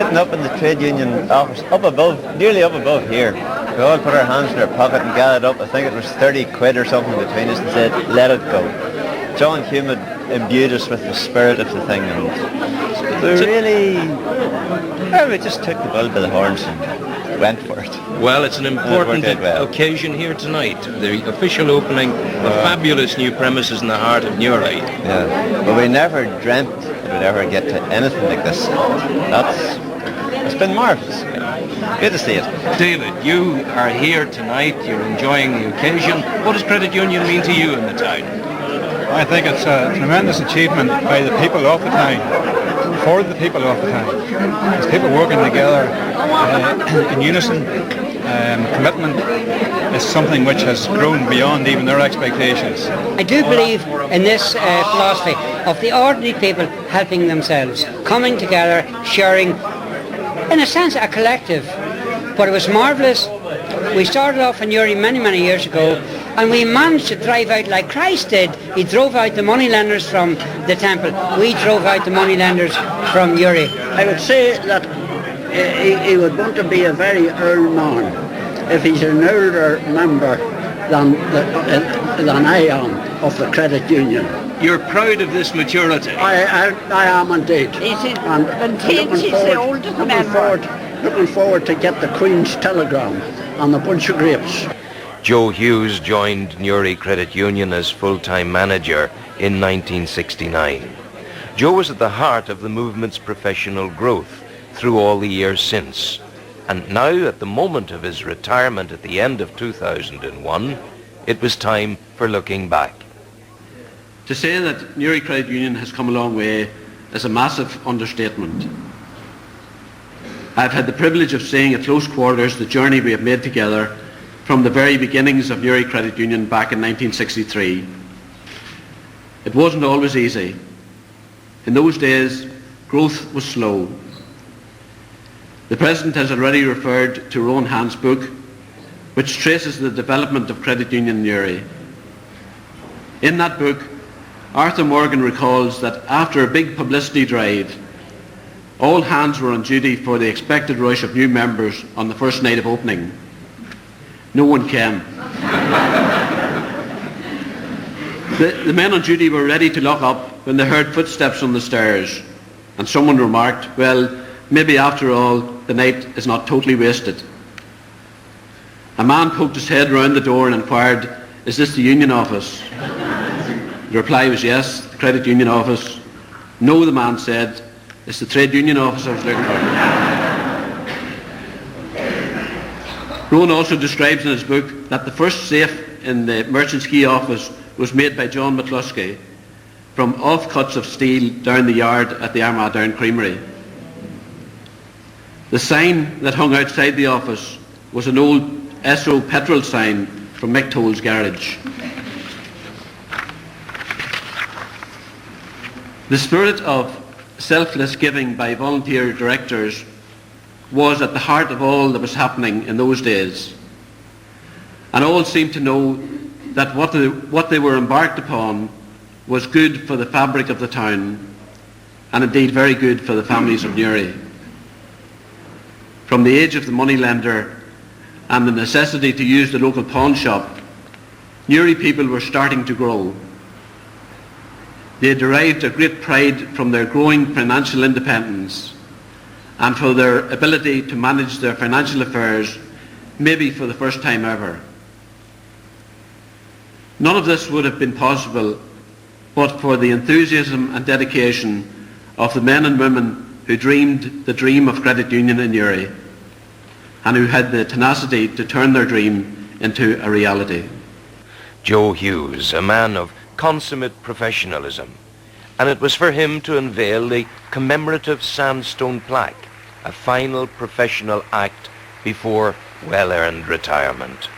Sitting up in the trade union office, up above, nearly up above here. We all put our hands in our pocket and gathered up. I think it was 30 quid or something between us and said, let it go. John Hume imbued us with the spirit of the thing, and we just took the bull by the horns and went for it. Well, it's an important occasion here tonight, the official opening of fabulous new premises in the heart of Newry. Yeah, but we never dreamt it would ever get to anything like this. It's been marvellous. Good to see it. David, you are here tonight, you're enjoying the occasion. What does credit union mean to you in the town? I think it's a tremendous achievement by the people of the town, for the people of the town. It's people working together in unison. Commitment is something which has grown beyond even their expectations. I do believe in this philosophy of the ordinary people helping themselves, coming together, sharing, in a sense, a collective. But it was marvellous. We started off in Newry many years ago, and we managed to drive out like Christ did. He drove out the moneylenders from the temple. We drove out the moneylenders from Newry. I would say that he would want to be a very old man if he's an older member than I am of the credit union. You're proud of this maturity? I am indeed. He's the oldest member. Looking forward to get the Queen's telegram and a bunch of grapes. Joe Hughes joined Newry Credit Union as full-time manager in 1969. Joe was at the heart of the movement's professional growth through all the years since. And now, at the moment of his retirement at the end of 2001, it was time for looking back. To say that Newry Credit Union has come a long way is a massive understatement. I've had the privilege of seeing at close quarters the journey we have made together from the very beginnings of Newry Credit Union back in 1963. It wasn't always easy. In those days, growth was slow. The President has already referred to Rowan Hand's book, which traces the development of credit union in Newry. In that book, Arthur Morgan recalls that after a big publicity drive, all hands were on duty for the expected rush of new members on the first night of opening. No one came. The men on duty were ready to lock up when they heard footsteps on the stairs, and someone remarked, well, maybe after all, the night is not totally wasted. A man poked his head round the door and inquired, is this the union office? The reply was yes, the credit union office. No, the man said, it's the trade union office I was looking for. Rowan also describes in his book that the first safe in the Merchant's Quay office was made by John McCluskey from offcuts of steel down the yard at the Armagh Down Creamery. The sign that hung outside the office was an old SO petrol sign from Mick Toll's garage. The spirit of selfless giving by volunteer directors was at the heart of all that was happening in those days. And all seemed to know that what they were embarked upon was good for the fabric of the town, and indeed very good for the families of Newry. From the age of the moneylender and the necessity to use the local pawn shop, Newry people were starting to grow. They derived a great pride from their growing financial independence and for their ability to manage their financial affairs, maybe for the first time ever. None of this would have been possible but for the enthusiasm and dedication of the men and women who dreamed the dream of credit union in Newry and who had the tenacity to turn their dream into a reality. Joe Hughes, a man of consummate professionalism, and it was for him to unveil the commemorative sandstone plaque, a final professional act before well-earned retirement.